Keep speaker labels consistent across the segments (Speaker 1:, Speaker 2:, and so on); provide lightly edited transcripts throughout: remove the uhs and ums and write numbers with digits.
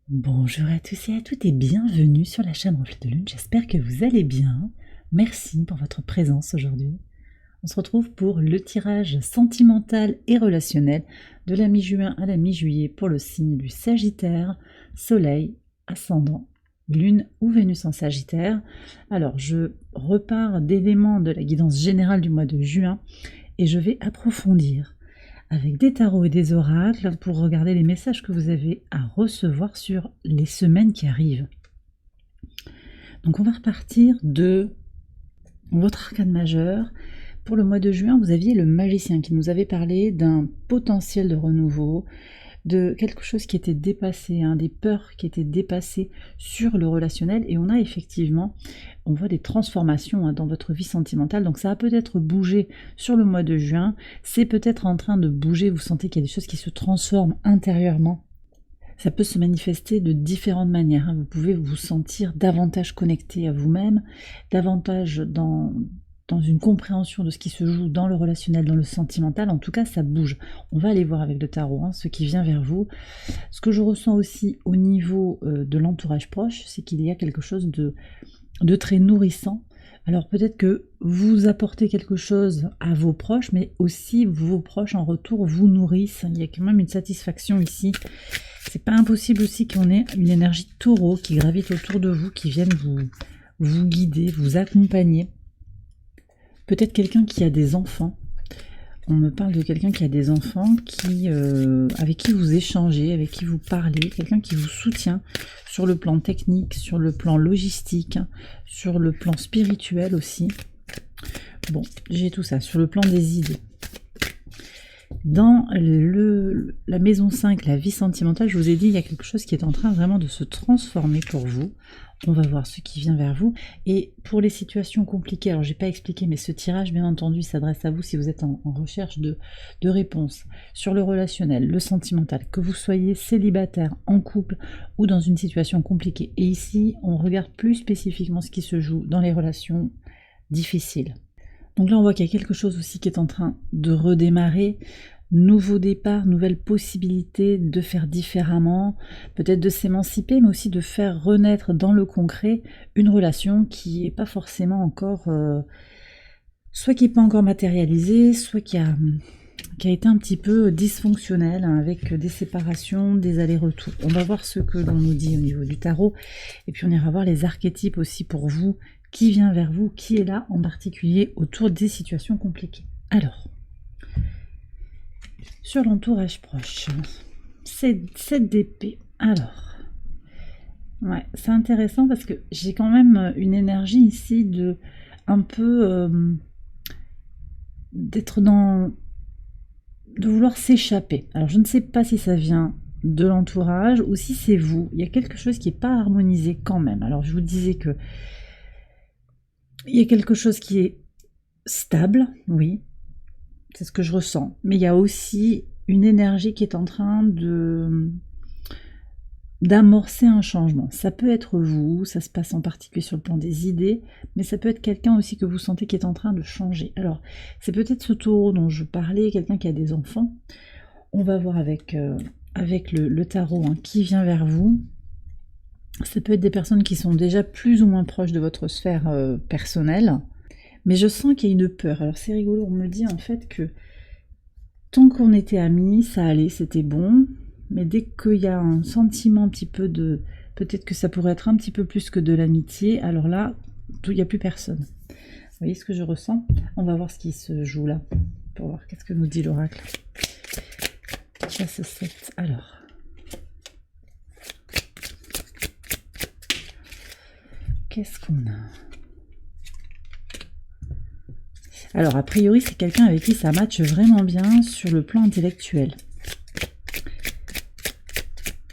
Speaker 1: Bonjour à tous et à toutes et bienvenue sur la chaîne Reflet de Lune. J'espère que vous allez bien. Merci pour votre présence aujourd'hui. On se retrouve pour le tirage sentimental et relationnel de la mi-juin à la mi-juillet pour le signe du Sagittaire, Soleil, Ascendant, Lune ou Vénus en Sagittaire. Alors, je repars d'éléments de la guidance générale du mois de juin et je vais approfondir avec des tarots et des oracles pour regarder les messages que vous avez à recevoir sur les semaines qui arrivent. Donc on va repartir de votre arcane majeur. Pour le mois de juin, vous aviez le magicien qui nous avait parlé d'un potentiel de renouveau, de quelque chose qui était dépassé, des peurs qui étaient dépassées sur le relationnel, et on a effectivement, on voit des transformations dans votre vie sentimentale, donc ça a peut-être bougé sur le mois de juin, c'est peut-être en train de bouger, vous sentez qu'il y a des choses qui se transforment intérieurement. Ça peut se manifester de différentes manières, vous pouvez vous sentir davantage connecté à vous-même, davantage dans une compréhension de ce qui se joue dans le relationnel, dans le sentimental. En tout cas, ça bouge. On va aller voir avec le tarot ce qui vient vers vous. Ce que je ressens aussi au niveau de l'entourage proche, c'est qu'il y a quelque chose de très nourrissant. Alors peut-être que vous apportez quelque chose à vos proches, mais aussi vos proches en retour vous nourrissent. Il y a quand même une satisfaction ici. C'est pas impossible aussi qu'on ait une énergie taureau qui gravite autour de vous, qui vienne vous guider, vous accompagner. Peut-être quelqu'un qui a des enfants. On me parle de quelqu'un qui a des enfants, avec qui vous échangez, avec qui vous parlez, quelqu'un qui vous soutient sur le plan technique, sur le plan logistique, sur le plan spirituel aussi. Bon, j'ai tout ça, sur le plan des idées. Dans la maison 5, la vie sentimentale, je vous ai dit, il y a quelque chose qui est en train vraiment de se transformer pour vous. On va voir ce qui vient vers vous. Et pour les situations compliquées, alors j'ai pas expliqué, mais ce tirage, bien entendu, s'adresse à vous si vous êtes en recherche de réponses sur le relationnel, le sentimental, que vous soyez célibataire, en couple ou dans une situation compliquée. Et ici, on regarde plus spécifiquement ce qui se joue dans les relations difficiles. Donc là, on voit qu'il y a quelque chose aussi qui est en train de redémarrer. Nouveau départ, nouvelle possibilité de faire différemment, peut-être de s'émanciper, mais aussi de faire renaître dans le concret une relation qui n'est pas forcément encore, soit qui n'est pas encore matérialisée, soit qui a été un petit peu dysfonctionnelle, avec des séparations, des allers-retours. On va voir ce que l'on nous dit au niveau du tarot, et puis on ira voir les archétypes aussi pour vous, qui vient vers vous, qui est là en particulier autour des situations compliquées. Alors, sur l'entourage proche, c'est 7 d'épée. Alors, ouais, c'est intéressant parce que j'ai quand même une énergie ici de un peu d'être dans, de vouloir s'échapper. Alors, je ne sais pas si ça vient de l'entourage ou si c'est vous. Il y a quelque chose qui n'est pas harmonisé quand même. Alors, je vous disais que il y a quelque chose qui est stable, oui, c'est ce que je ressens. Mais il y a aussi une énergie qui est en train d'amorcer un changement. Ça peut être vous, ça se passe en particulier sur le plan des idées, mais ça peut être quelqu'un aussi que vous sentez qui est en train de changer. Alors, c'est peut-être ce taureau dont je parlais, quelqu'un qui a des enfants. On va voir avec le tarot qui vient vers vous. Ça peut être des personnes qui sont déjà plus ou moins proches de votre sphère personnelle, mais je sens qu'il y a une peur. Alors c'est rigolo, on me dit en fait que tant qu'on était amis, ça allait, c'était bon, mais dès qu'il y a un sentiment un petit peu de... Peut-être que ça pourrait être un petit peu plus que de l'amitié, alors là, il n'y a plus personne. Vous voyez ce que je ressens? On va voir ce qui se joue là, pour voir qu'est-ce que nous dit l'oracle. Chasse 7, alors... Qu'est-ce qu'on a? Alors, a priori, c'est quelqu'un avec qui ça matche vraiment bien sur le plan intellectuel.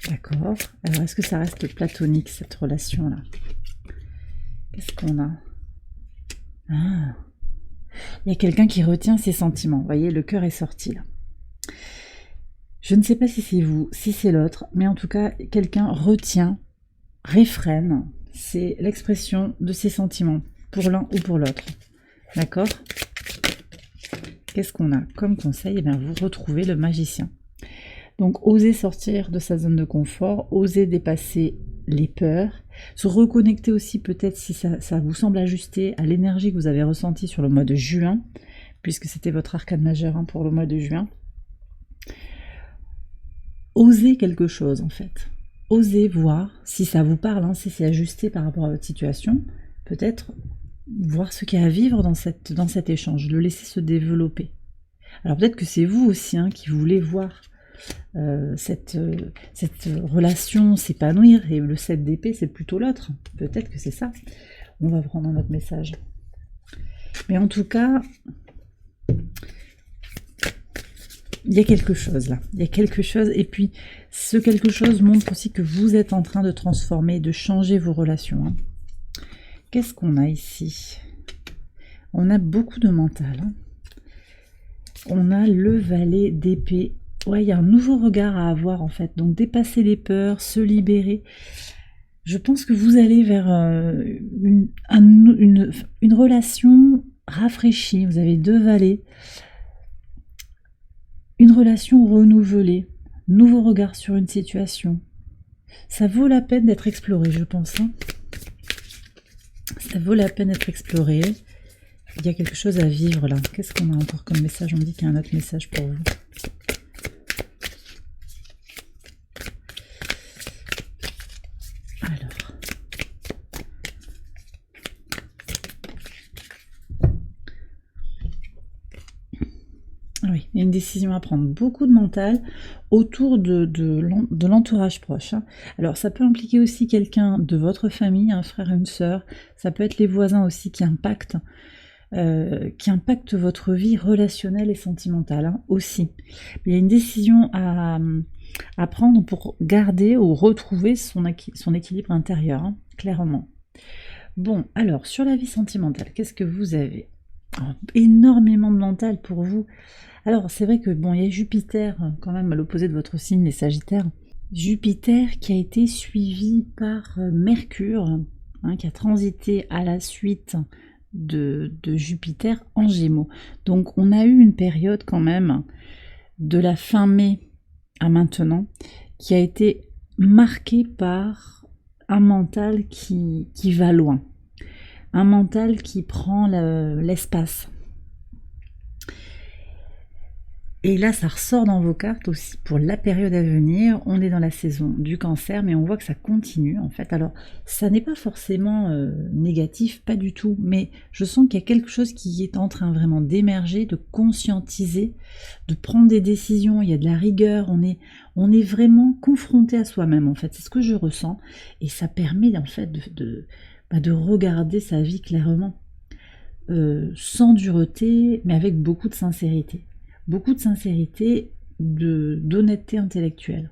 Speaker 1: D'accord. Alors, est-ce que ça reste platonique, cette relation-là? Qu'est-ce qu'on a? Ah, il y a quelqu'un qui retient ses sentiments. Vous voyez, le cœur est sorti, là. Je ne sais pas si c'est vous, si c'est l'autre, mais en tout cas, quelqu'un retient, réfrène, c'est l'expression de ses sentiments, pour l'un ou pour l'autre. D'accord? Qu'est-ce qu'on a comme conseil? Eh bien, vous retrouvez le magicien. Donc, oser sortir de sa zone de confort, oser dépasser les peurs, se reconnecter aussi peut-être si ça vous semble ajusté à l'énergie que vous avez ressentie sur le mois de juin, puisque c'était votre arcane majeur pour le mois de juin. Osez quelque chose en fait. Osez voir si ça vous parle, si c'est ajusté par rapport à votre situation, peut-être voir ce qu'il y a à vivre dans cet échange, le laisser se développer. Alors peut-être que c'est vous aussi qui voulez voir cette relation s'épanouir, et le 7 d'épée c'est plutôt l'autre, peut-être que c'est ça. On va prendre un autre message. Mais en tout cas, il y a quelque chose là, il y a quelque chose, et puis ce quelque chose montre aussi que vous êtes en train de transformer, de changer vos relations. Qu'est-ce qu'on a ici? On a beaucoup de mental. On a le valet d'épée. Ouais, il y a un nouveau regard à avoir en fait. Donc dépasser les peurs, se libérer. Je pense que vous allez vers une relation rafraîchie. Vous avez 2 valets. Une relation renouvelée. Nouveau regard sur une situation. Ça vaut la peine d'être exploré, je pense. Ça vaut la peine d'être exploré. Il y a quelque chose à vivre là. Qu'est-ce qu'on a encore comme message? On dit qu'il y a un autre message pour vous. Alors. Oui, il y a une décision à prendre. Beaucoup de mental autour de l'entourage proche. Alors ça peut impliquer aussi quelqu'un de votre famille, un frère, une sœur. Ça peut être les voisins aussi qui impactent votre vie relationnelle et sentimentale aussi. Il y a une décision à prendre pour garder ou retrouver son équilibre intérieur, clairement. Bon, alors, sur la vie sentimentale, qu'est-ce que vous avez? Énormément de mental pour vous. Alors, c'est vrai que, bon, il y a Jupiter, quand même, à l'opposé de votre signe, les Sagittaires. Jupiter qui a été suivi par Mercure, qui a transité à la suite de Jupiter en Gémeaux. Donc on a eu une période quand même de la fin mai à maintenant qui a été marquée par un mental qui va loin, un mental qui prend l'espace. Et là, ça ressort dans vos cartes aussi pour la période à venir. On est dans la saison du Cancer, mais on voit que ça continue en fait. Alors, ça n'est pas forcément négatif, pas du tout, mais je sens qu'il y a quelque chose qui est en train vraiment d'émerger, de conscientiser, de prendre des décisions. Il y a de la rigueur, on est vraiment confronté à soi-même en fait. C'est ce que je ressens, et ça permet en fait de regarder sa vie clairement, sans dureté, mais avec beaucoup de sincérité. Beaucoup de sincérité, d'honnêteté intellectuelle.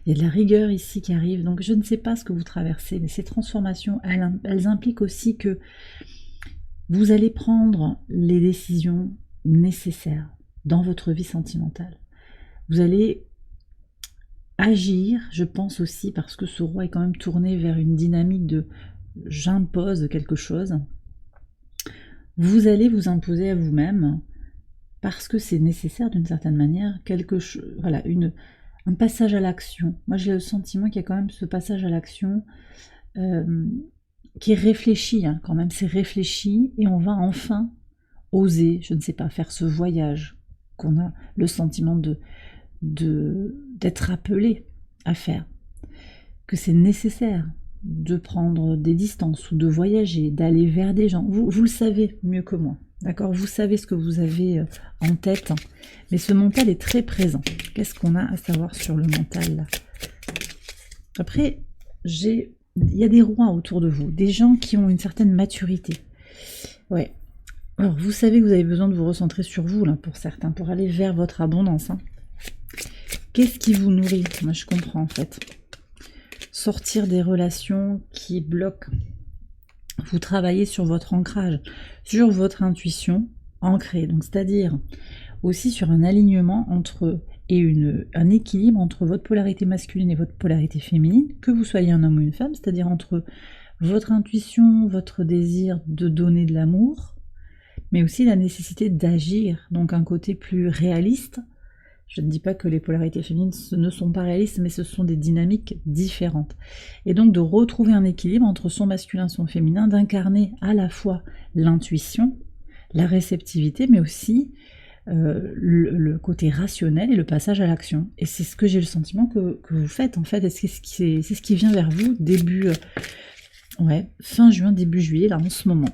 Speaker 1: Il y a de la rigueur ici qui arrive, donc je ne sais pas ce que vous traversez, mais ces transformations, elles impliquent aussi que vous allez prendre les décisions nécessaires dans votre vie sentimentale. Vous allez agir, je pense aussi, parce que ce roi est quand même tourné vers une dynamique de « j'impose quelque chose ». Vous allez vous imposer à vous-même, parce que c'est nécessaire d'une certaine manière, voilà, un passage à l'action. Moi j'ai le sentiment qu'il y a quand même ce passage à l'action qui est réfléchi, quand même, c'est réfléchi, et on va enfin oser, je ne sais pas, faire ce voyage qu'on a le sentiment d'être appelé à faire, que c'est nécessaire de prendre des distances ou de voyager, d'aller vers des gens. Vous le savez mieux que moi. D'accord, vous savez ce que vous avez en tête, mais ce mental est très présent. Qu'est-ce qu'on a à savoir sur le mental là? Après, il y a des rois autour de vous, des gens qui ont une certaine maturité. Ouais. Alors, vous savez que vous avez besoin de vous recentrer sur vous, là, pour certains, pour aller vers votre abondance. Qu'est-ce qui vous nourrit? Moi, je comprends, en fait. Sortir des relations qui bloquent. Vous travaillez sur votre ancrage, sur votre intuition ancrée, donc c'est-à-dire aussi sur un alignement un équilibre entre votre polarité masculine et votre polarité féminine, que vous soyez un homme ou une femme, c'est-à-dire entre votre intuition, votre désir de donner de l'amour, mais aussi la nécessité d'agir, donc un côté plus réaliste, Je ne dis pas que les polarités féminines ne sont pas réalistes, mais ce sont des dynamiques différentes. Et donc de retrouver un équilibre entre son masculin, son féminin, d'incarner à la fois l'intuition, la réceptivité, mais aussi le côté rationnel et le passage à l'action. Et c'est ce que j'ai le sentiment que vous faites en fait, et c'est ce qui vient vers vous début, fin juin, début juillet, là en ce moment.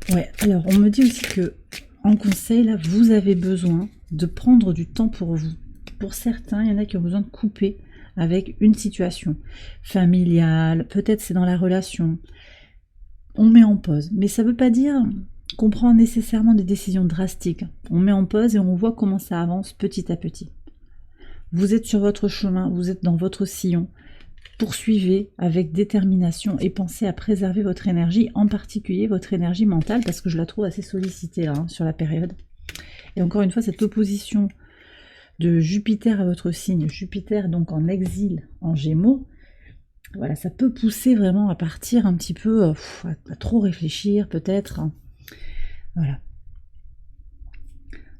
Speaker 1: Ouais, alors on me dit aussi que en conseil, là, vous avez besoin de prendre du temps pour vous. Pour certains, il y en a qui ont besoin de couper avec une situation familiale, peut-être c'est dans la relation. On met en pause, mais ça ne veut pas dire qu'on prend nécessairement des décisions drastiques. On met en pause et on voit comment ça avance petit à petit. Vous êtes sur votre chemin, vous êtes dans votre sillon. Poursuivez avec détermination et pensez à préserver votre énergie, en particulier votre énergie mentale, parce que je la trouve assez sollicitée là, sur la période. Et encore une fois, cette opposition de Jupiter à votre signe, Jupiter donc en exil en Gémeaux, voilà, ça peut pousser vraiment à partir un petit peu, à trop réfléchir peut-être. Voilà.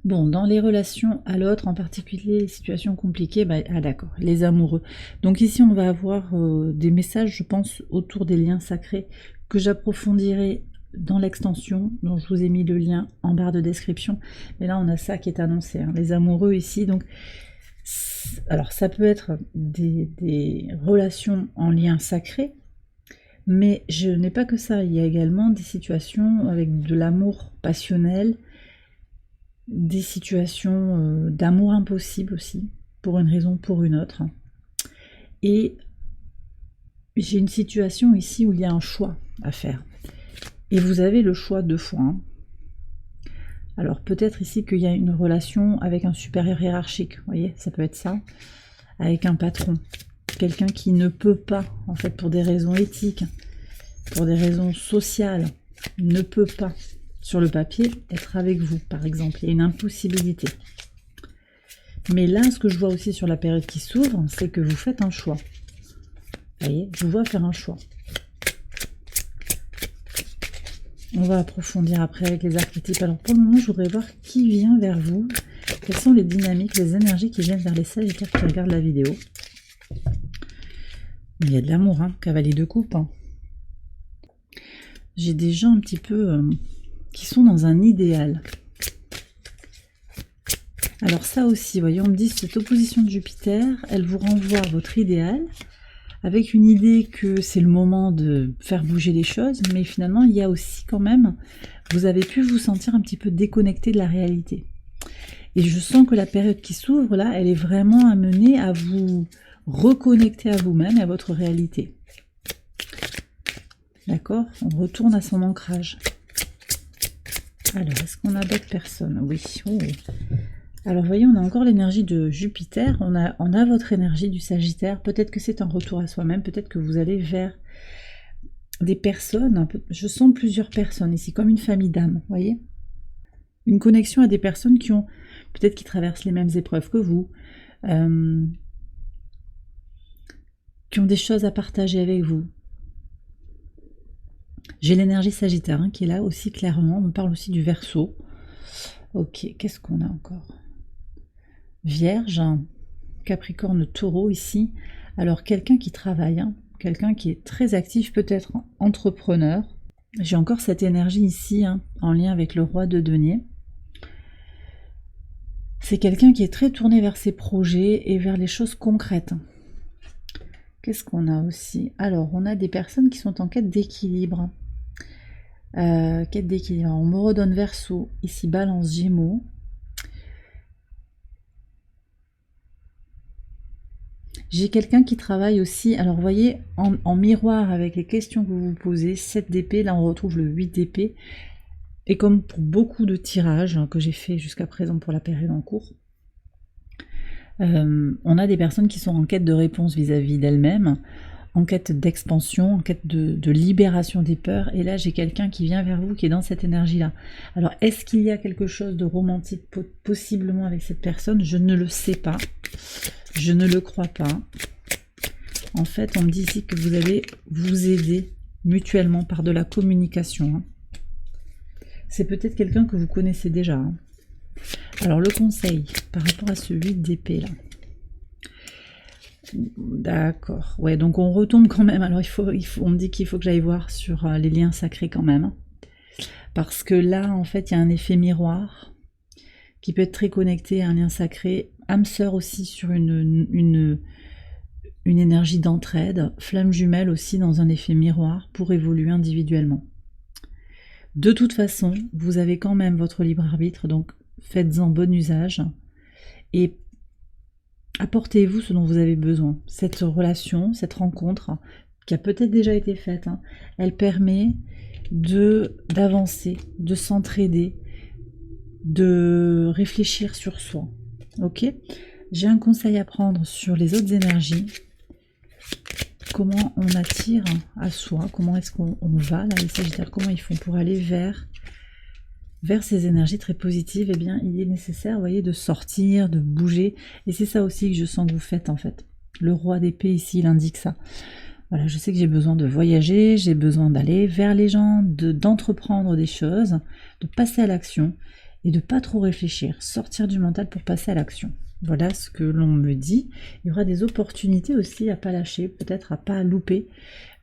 Speaker 1: Bon, dans les relations à l'autre, en particulier les situations compliquées, d'accord, les amoureux. Donc ici, on va avoir des messages, je pense, autour des liens sacrés que j'approfondirai dans l'extension, dont je vous ai mis le lien en barre de description. Mais là, on a ça qui est annoncé, hein, les amoureux ici. Donc, alors, ça peut être des relations en lien sacré, mais je n'ai pas que ça. Il y a également des situations avec de l'amour passionnel, des situations d'amour impossible aussi, pour une raison ou pour une autre. Et j'ai une situation ici où il y a un choix à faire. Et vous avez le choix 2 fois. Hein. Alors peut-être ici qu'il y a une relation avec un supérieur hiérarchique, vous voyez, ça peut être ça, avec un patron, quelqu'un qui ne peut pas, en fait, pour des raisons éthiques, pour des raisons sociales, ne peut pas, sur le papier, être avec vous, par exemple. Il y a une impossibilité. Mais là, ce que je vois aussi sur la période qui s'ouvre, c'est que vous faites un choix. Vous voyez, je vous vois faire un choix. On va approfondir après avec les archétypes. Alors pour le moment, je voudrais voir qui vient vers vous. Quelles sont les dynamiques, les énergies qui viennent vers les sagittaires qui regardent la vidéo. Il y a de l'amour, hein, cavalier de coupe. Hein. J'ai des gens un petit peu qui sont dans un idéal. Alors ça aussi, vous voyez, on me dit cette opposition de Jupiter, elle vous renvoie à votre idéal, avec une idée que c'est le moment de faire bouger les choses, mais finalement, il y a aussi quand même, vous avez pu vous sentir un petit peu déconnecté de la réalité. Et je sens que la période qui s'ouvre, là, elle est vraiment amenée à vous reconnecter à vous-même et à votre réalité. D'accord? On retourne à son ancrage. Alors, est-ce qu'on a d'autres personnes? Oui. Oh. Alors, vous voyez, on a encore l'énergie de Jupiter, on a votre énergie du Sagittaire, peut-être que c'est un retour à soi-même, peut-être que vous allez vers des personnes, je sens plusieurs personnes ici, comme une famille d'âmes, vous voyez? Une connexion à des personnes qui ont, peut-être qui traversent les mêmes épreuves que vous, qui ont des choses à partager avec vous. J'ai l'énergie Sagittaire hein, qui est là aussi clairement, on me parle aussi du Verseau. Ok, qu'est-ce qu'on a encore? Vierge, Capricorne, Taureau ici. Alors quelqu'un qui travaille, hein, quelqu'un qui est très actif, peut-être entrepreneur. J'ai encore cette énergie ici, hein, en lien avec le roi de denier. C'est quelqu'un qui est très tourné vers ses projets et vers les choses concrètes. Qu'est-ce qu'on a aussi? Alors, on a des personnes qui sont en quête d'équilibre. Quête d'équilibre. On me redonne Verseau, ici Balance, Gémeaux. J'ai quelqu'un qui travaille aussi, alors vous voyez, en miroir avec les questions que vous vous posez, 7 d'épée, là on retrouve le 8 d'épée. Et comme pour beaucoup de tirages que j'ai fait jusqu'à présent pour la période en cours, on a des personnes qui sont en quête de réponse vis-à-vis d'elles-mêmes, en quête d'expansion, en quête de libération des peurs. Et là, j'ai quelqu'un qui vient vers vous qui est dans cette énergie-là. Alors, est-ce qu'il y a quelque chose de romantique possiblement avec cette personne? Je ne le sais pas. Je ne le crois pas. En fait, on me dit ici que vous allez vous aider mutuellement par de la communication. C'est peut-être quelqu'un que vous connaissez déjà. Alors le conseil par rapport à ce 8 d'épée là. D'accord. Ouais, donc on retombe quand même. Alors on me dit qu'il faut que j'aille voir sur les liens sacrés quand même. Parce que là, en fait, il y a un effet miroir qui peut être très connecté à un lien sacré. Âme sœur aussi sur une énergie d'entraide. Flamme jumelle aussi dans un effet miroir pour évoluer individuellement. De toute façon, vous avez quand même votre libre arbitre, donc faites-en bon usage. Et apportez-vous ce dont vous avez besoin. Cette relation, cette rencontre, qui a peut-être déjà été faite, elle permet d'avancer, de s'entraider, de réfléchir sur soi. Ok ? J'ai un conseil à prendre sur les autres énergies. Comment on attire à soi, comment est-ce qu'on va, là, les Sagittaires, comment ils font pour aller vers ces énergies très positives. Eh bien, il est nécessaire, vous voyez, de sortir, de bouger. Et c'est ça aussi que je sens que vous faites, en fait. Le roi d'épée, ici, il indique ça. Voilà, je sais que j'ai besoin de voyager, j'ai besoin d'aller vers les gens, d'entreprendre des choses, de passer à l'action et de pas trop réfléchir. Sortir du mental pour passer à l'action. Voilà ce que l'on me dit. Il y aura des opportunités aussi à pas lâcher, peut-être à pas louper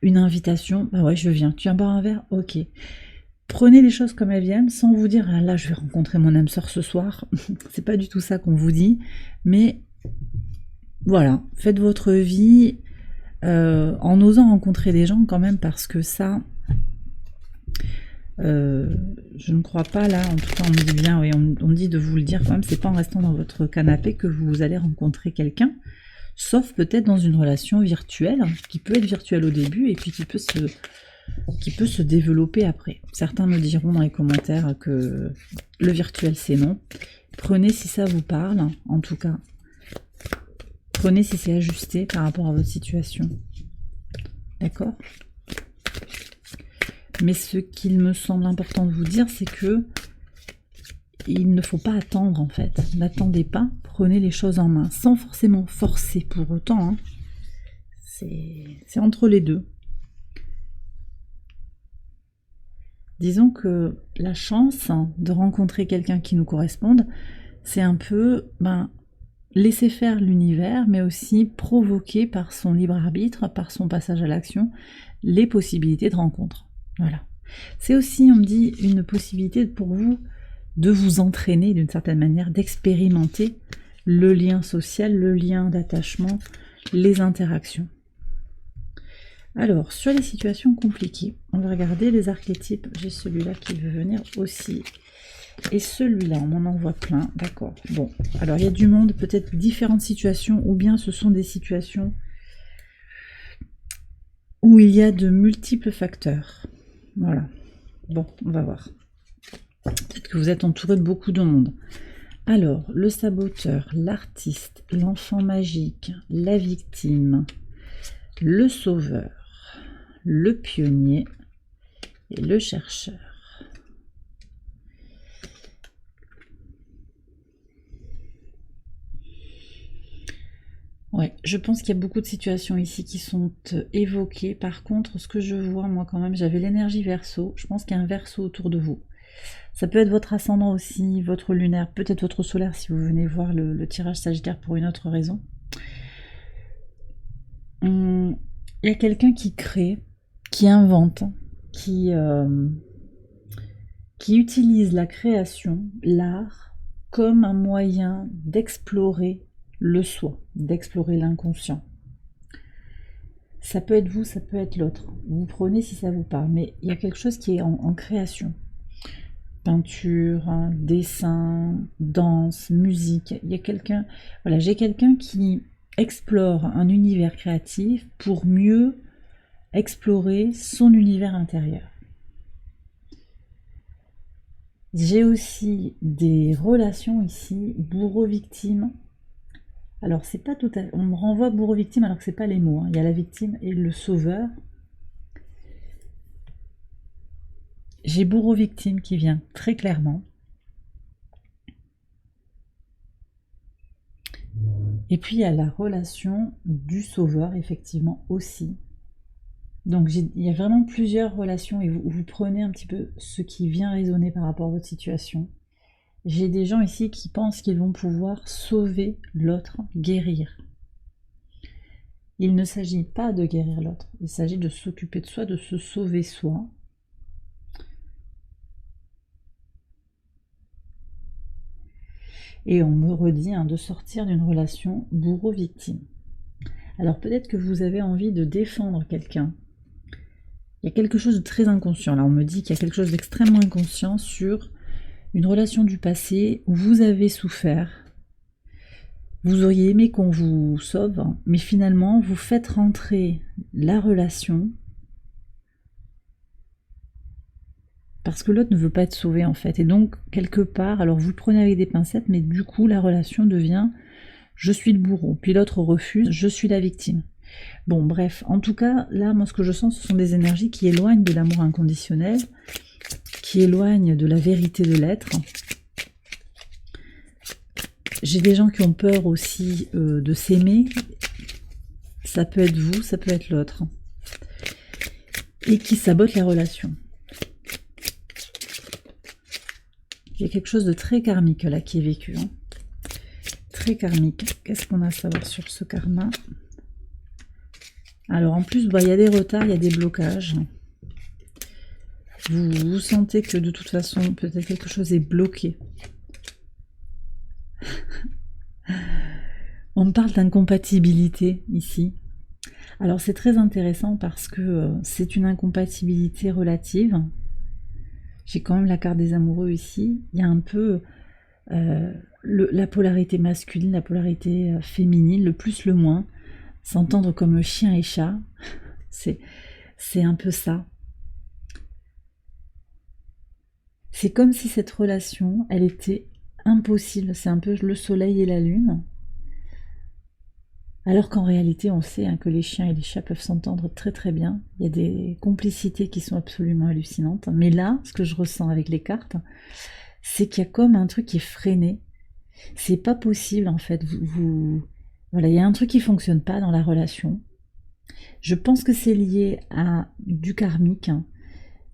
Speaker 1: une invitation. Bah ouais, je viens. Tu viens boire un verre ? Ok. Prenez les choses comme elles viennent, sans vous dire ah là je vais rencontrer mon âme sœur ce soir. C'est pas du tout ça qu'on vous dit, mais voilà, faites votre vie en osant rencontrer des gens quand même, parce que ça, je ne crois pas là. En tout cas, on me dit bien, oui, on me dit de vous le dire quand même. C'est pas en restant dans votre canapé que vous allez rencontrer quelqu'un, sauf peut-être dans une relation virtuelle, qui peut être virtuelle au début et puis qui peut se développer après. Certains me diront dans les commentaires que le virtuel c'est non. Prenez si ça vous parle, en tout cas. Prenez si c'est ajusté par rapport à votre situation. D'accord ? Mais ce qu'il me semble important de vous dire, c'est que il ne faut pas attendre, en fait. N'attendez pas, prenez les choses en main, sans forcément forcer pour autant. C'est entre les deux. Disons que la chance de rencontrer quelqu'un qui nous corresponde, c'est un peu laisser faire l'univers, mais aussi provoquer par son libre arbitre, par son passage à l'action, les possibilités de rencontre. Voilà. C'est aussi, on me dit, une possibilité pour vous de vous entraîner d'une certaine manière, d'expérimenter le lien social, le lien d'attachement, les interactions. Alors, sur les situations compliquées, on va regarder les archétypes. J'ai celui-là qui veut venir aussi. Et celui-là, on m'en envoie plein. D'accord. Bon, alors il y a du monde, peut-être différentes situations, ou bien ce sont des situations où il y a de multiples facteurs. Voilà. Bon, on va voir. Peut-être que vous êtes entouré de beaucoup de monde. Alors, le saboteur, l'artiste, l'enfant magique, la victime, le sauveur, le pionnier et le chercheur. Ouais, je pense qu'il y a beaucoup de situations ici qui sont évoquées. Par contre, ce que je vois, moi quand même, j'avais l'énergie Verseau. Je pense qu'il y a un Verseau autour de vous. Ça peut être votre ascendant aussi, votre lunaire, peut-être votre solaire si vous venez voir le tirage Sagittaire pour une autre raison. Il y a quelqu'un qui crée, qui invente, qui utilise la création, l'art, comme un moyen d'explorer le soi, d'explorer l'inconscient. Ça peut être vous, ça peut être l'autre. Vous prenez si ça vous parle, mais il y a quelque chose qui est en création. Peinture, dessin, danse, musique. Il y a quelqu'un, voilà, j'ai quelqu'un qui explore un univers créatif pour mieux explorer son univers intérieur. J'ai aussi des relations ici, bourreau-victime. Alors c'est pas tout à fait, on me renvoie bourreau-victime alors que c'est pas les mots. Il y a la victime et le sauveur. J'ai bourreau-victime qui vient très clairement. Et puis il y a la relation du sauveur, effectivement, aussi. Donc il y a vraiment plusieurs relations et vous prenez un petit peu ce qui vient résonner par rapport à votre situation. J'ai des gens ici qui pensent qu'ils vont pouvoir sauver l'autre, guérir. Il ne s'agit pas de guérir l'autre, il s'agit de s'occuper de soi, de se sauver soi. Et on me redit de sortir d'une relation bourreau-victime. Alors peut-être que vous avez envie de défendre quelqu'un. Il y a quelque chose de très inconscient. Là, on me dit qu'il y a quelque chose d'extrêmement inconscient sur une relation du passé où vous avez souffert. Vous auriez aimé qu'on vous sauve, mais finalement, vous faites rentrer la relation parce que l'autre ne veut pas être sauvé en fait. Et donc, quelque part, alors vous le prenez avec des pincettes, mais du coup, la relation devient « je suis le bourreau », puis l'autre refuse « je suis la victime ». Bon, bref, en tout cas, là, moi, ce que je sens, ce sont des énergies qui éloignent de l'amour inconditionnel, qui éloignent de la vérité de l'être. J'ai des gens qui ont peur aussi de s'aimer. Ça peut être vous, ça peut être l'autre. Et qui sabotent les relations. Il y a quelque chose de très karmique là qui est vécu. Très karmique. Qu'est-ce qu'on a à savoir sur ce karma? Alors en plus, il y a des retards, il y a des blocages. Vous sentez que de toute façon, peut-être quelque chose est bloqué. On me parle d'incompatibilité ici. Alors c'est très intéressant parce que c'est une incompatibilité relative. J'ai quand même la carte des amoureux ici. Il y a un peu la polarité masculine, la polarité féminine, le plus, le moins. S'entendre comme chien et chat. C'est un peu ça. C'est comme si cette relation, elle était impossible. C'est un peu le soleil et la lune. Alors qu'en réalité, on sait que les chiens et les chats peuvent s'entendre très très bien. Il y a des complicités qui sont absolument hallucinantes. Mais là, ce que je ressens avec les cartes, c'est qu'il y a comme un truc qui est freiné. C'est pas possible en fait. Voilà, il y a un truc qui fonctionne pas dans la relation. Je pense que c'est lié à du karmique.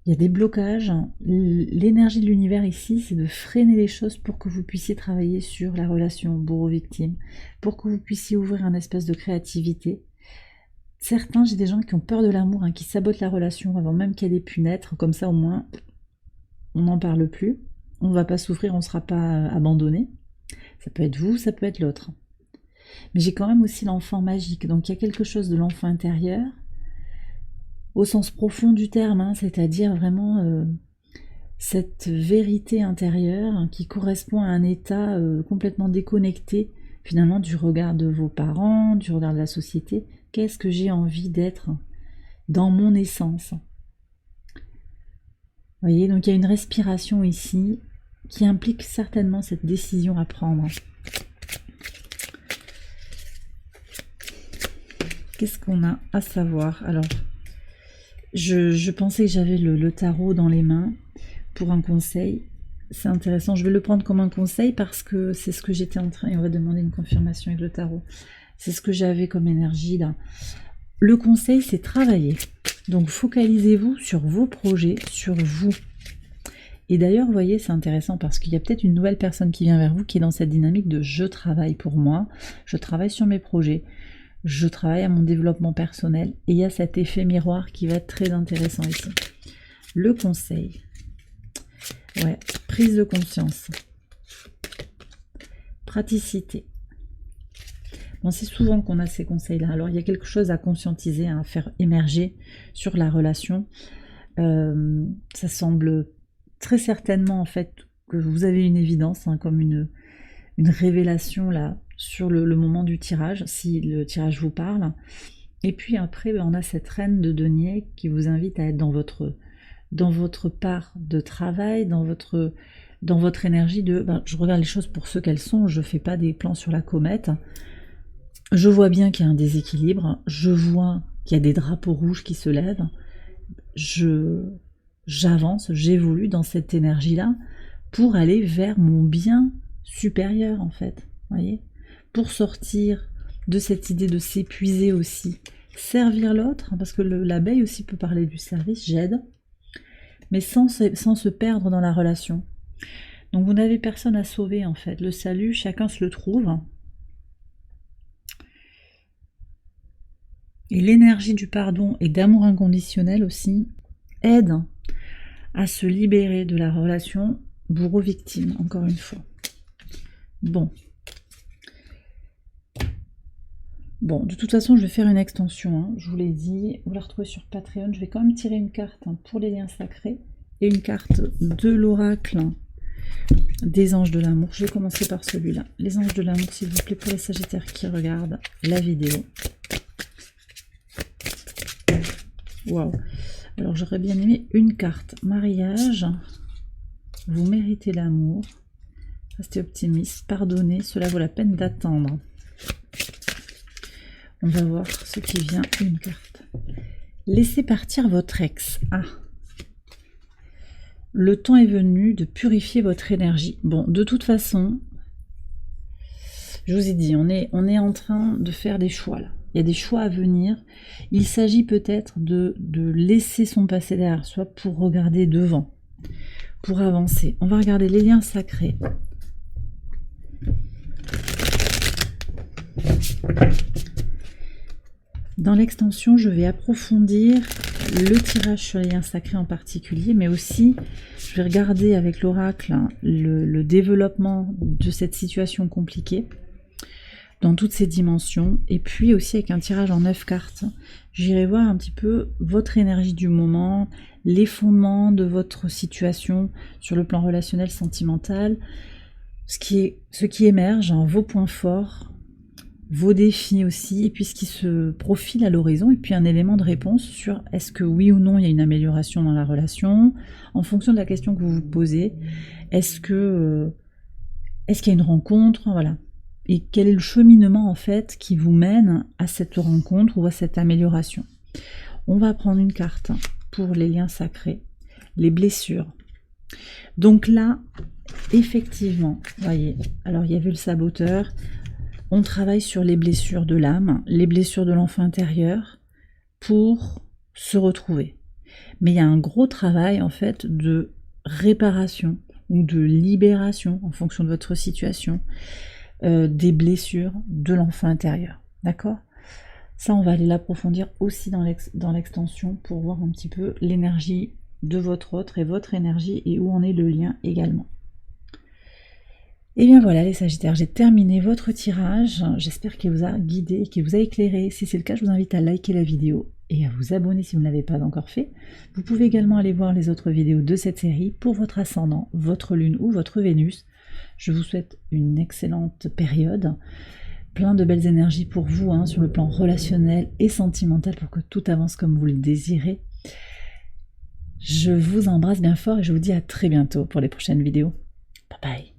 Speaker 1: Il y a des blocages. L'énergie de l'univers ici, c'est de freiner les choses pour que vous puissiez travailler sur la relation bourreau-victime, pour que vous puissiez ouvrir un espace de créativité. Certains, j'ai des gens qui ont peur de l'amour, qui sabotent la relation avant même qu'elle ait pu naître. Comme ça, au moins, on n'en parle plus. On ne va pas souffrir, on ne sera pas abandonné. Ça peut être vous, ça peut être l'autre. Mais j'ai quand même aussi l'enfant magique. Donc il y a quelque chose de l'enfant intérieur, au sens profond du terme, c'est-à-dire vraiment cette vérité intérieure qui correspond à un état complètement déconnecté finalement du regard de vos parents, du regard de la société. Qu'est-ce que j'ai envie d'être dans mon essence? Vous voyez, donc il y a une respiration ici qui implique certainement cette décision à prendre. Qu'est-ce qu'on a à savoir? Alors, je pensais que j'avais le tarot dans les mains pour un conseil. C'est intéressant, je vais le prendre comme un conseil parce que c'est ce que j'étais en train... Et on va demander une confirmation avec le tarot. C'est ce que j'avais comme énergie là. Le conseil, c'est travailler. Donc focalisez-vous sur vos projets, sur vous. Et d'ailleurs, vous voyez, c'est intéressant parce qu'il y a peut-être une nouvelle personne qui vient vers vous qui est dans cette dynamique de « je travaille pour moi, je travaille sur mes projets ». Je travaille à mon développement personnel et il y a cet effet miroir qui va être très intéressant ici. Le conseil. Ouais, prise de conscience. Praticité. Bon, c'est souvent qu'on a ces conseils-là. Alors, il y a quelque chose à conscientiser, à faire émerger sur la relation. Ça semble très certainement, en fait, que vous avez une évidence, comme une révélation, là, sur le moment du tirage, si le tirage vous parle. Et puis après, on a cette reine de denier qui vous invite à être dans votre part de travail, dans votre énergie de je regarde les choses pour ce qu'elles sont, je ne fais pas des plans sur la comète. Je vois bien qu'il y a un déséquilibre, je vois qu'il y a des drapeaux rouges qui se lèvent, j'avance, j'évolue dans cette énergie-là pour aller vers mon bien supérieur en fait, voyez, pour sortir de cette idée de s'épuiser aussi, servir l'autre, parce que l'abeille aussi peut parler du service, j'aide, mais sans se perdre dans la relation. Donc vous n'avez personne à sauver en fait. Le salut, chacun se le trouve. Et l'énergie du pardon et d'amour inconditionnel aussi aide à se libérer de la relation bourreau-victime, encore une fois. Bon, de toute façon, je vais faire une extension, hein. Je vous l'ai dit, vous la retrouvez sur Patreon. Je vais quand même tirer une carte pour les liens sacrés et une carte de l'oracle des anges de l'amour. Je vais commencer par celui-là. Les anges de l'amour, s'il vous plaît, pour les sagittaires qui regardent la vidéo. Waouh! Alors j'aurais bien aimé une carte. Mariage, vous méritez l'amour. Restez optimiste, pardonnez, cela vaut la peine d'attendre. On va voir ce qui vient, une carte. Laissez partir votre ex. Ah! Le temps est venu de purifier votre énergie. Bon, de toute façon, je vous ai dit, on est en train de faire des choix là. Il y a des choix à venir. Il s'agit peut-être de laisser son passé derrière soi pour regarder devant, pour avancer. On va regarder les liens sacrés. Dans l'extension, je vais approfondir le tirage sur les liens sacrés en particulier, mais aussi je vais regarder avec l'oracle le développement de cette situation compliquée dans toutes ses dimensions, et puis aussi avec un tirage en 9 cartes, j'irai voir un petit peu votre énergie du moment, les fondements de votre situation sur le plan relationnel, sentimental, ce qui émerge, hein, vos points forts, vos défis aussi, et puis ce qui se profile à l'horizon, et puis un élément de réponse sur est-ce que oui ou non il y a une amélioration dans la relation, en fonction de la question que vous vous posez, est-ce qu'il y a une rencontre, voilà. Et quel est le cheminement en fait qui vous mène à cette rencontre ou à cette amélioration. On va prendre une carte pour les liens sacrés, les blessures. Donc là, effectivement, voyez, alors il y avait le saboteur, on travaille sur les blessures de l'âme, les blessures de l'enfant intérieur pour se retrouver. Mais il y a un gros travail en fait de réparation ou de libération en fonction de votre situation. Des blessures de l'enfant intérieur, d'accord? Ça, on va aller l'approfondir aussi dans l'extension pour voir un petit peu l'énergie de votre autre et votre énergie et où en est le lien également. Et bien voilà les Sagittaires, j'ai terminé votre tirage, j'espère qu'il vous a guidé, qu'il vous a éclairé. Si c'est le cas, je vous invite à liker la vidéo et à vous abonner si vous ne l'avez pas encore fait. Vous pouvez également aller voir les autres vidéos de cette série pour votre ascendant, votre lune ou votre Vénus. Je vous souhaite une excellente période, plein de belles énergies pour vous, hein, sur le plan relationnel et sentimental pour que tout avance comme vous le désirez. Je vous embrasse bien fort et je vous dis à très bientôt pour les prochaines vidéos. Bye bye.